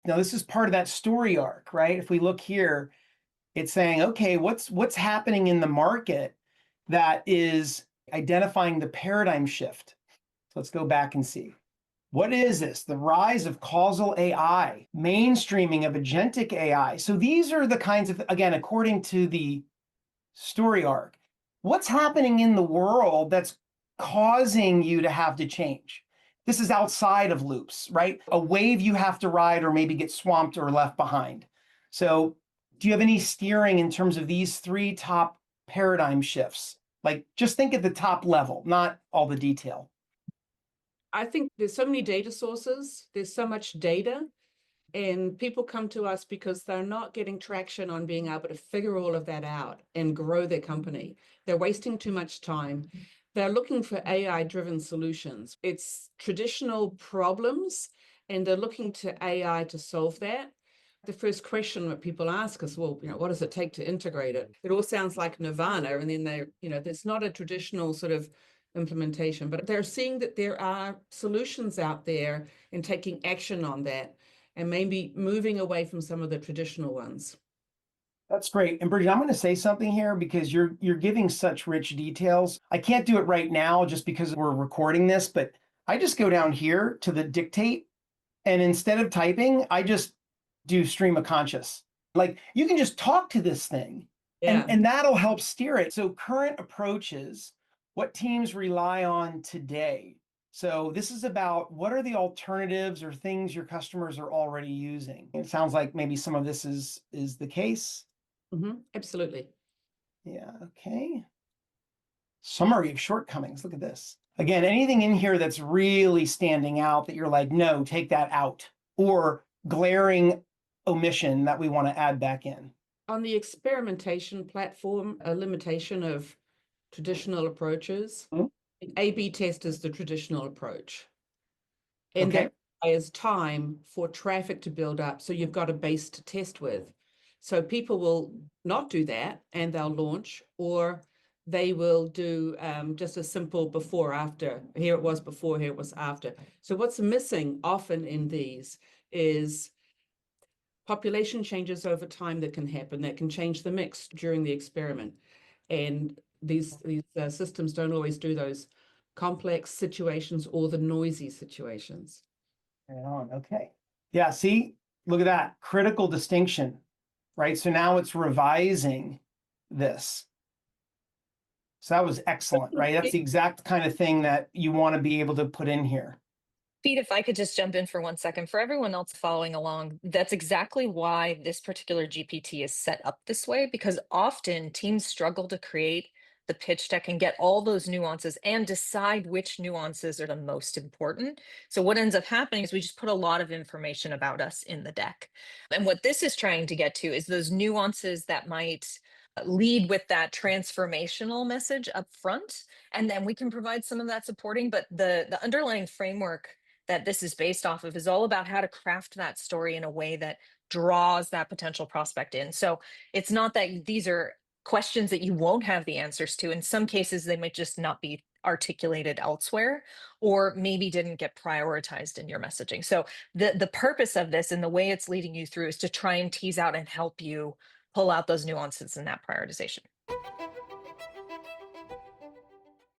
Now, this is part of that story arc, right? If we look here, it's saying, okay, what's happening in the market that is identifying the paradigm shift? So let's go back and see. What is this? The rise of causal AI, mainstreaming of agentic AI. So these are the kinds of, again, according to the story arc, what's happening in the world that's causing you to have to change? This is outside of loops, right? A wave you have to ride or maybe get swamped or left behind. So do you have any steering in terms of these three top paradigm shifts? Like just think at the top level, not all the detail. I think there's so many data sources, there's so much data, and people come to us because they're not getting traction on being able to figure all of that out and grow their company. They're wasting too much time. They're looking for AI-driven solutions. It's traditional problems, and they're looking to AI to solve that. The first question that people ask is, well, what does it take to integrate it? It all sounds like nirvana, and then there's not a traditional sort of implementation, but they're seeing that there are solutions out there and taking action on that and maybe moving away from some of the traditional ones. That's great. And Bridget, I'm going to say something here because you're giving such rich details. I can't do it right now just because we're recording this, but I just go down here to the dictate, and instead of typing, I just do stream of conscious. Like you can just talk to this thing Yeah. and that'll help steer it. So current approaches, what teams rely on today. So this is about what are the alternatives or things your customers are already using. It sounds like maybe some of this is the case. Absolutely. Yeah, okay. Summary of shortcomings. Look at this. Again, anything in here that's really standing out that you're like, no, take that out, or glaring omission that we want to add back in. On the experimentation platform, a limitation of traditional approaches, A/B test is the traditional approach. And Okay. that requires time for traffic to build up. So you've got a base to test with. So people will not do that and they'll launch, or they will do just a simple before, after. Here it was before, here it was after. So what's missing often in these is population changes over time that can happen, that can change the mix during the experiment. And these systems don't always do those complex situations or the noisy situations. Right on. Okay. Yeah, see, look at that critical distinction, right? So now it's revising this. So that was excellent, right? That's the exact kind of thing that you want to be able to put in here. Pete, if I could just jump in for 1 second, for everyone else following along, that's exactly why this particular GPT is set up this way, because often teams struggle to create the pitch deck and get all those nuances and decide which nuances are the most important. So what ends up happening is we just put a lot of information about us in the deck. And what this is trying to get to is those nuances that might lead with that transformational message up front, and then we can provide some of that supporting, but the underlying framework that this is based off of is all about how to craft that story in a way that draws that potential prospect in. So it's not that these are questions that you won't have the answers to. In some cases, they might just not be articulated elsewhere, or maybe didn't get prioritized in your messaging. So the purpose of this and the way it's leading you through is to try and tease out and help you pull out those nuances in that prioritization.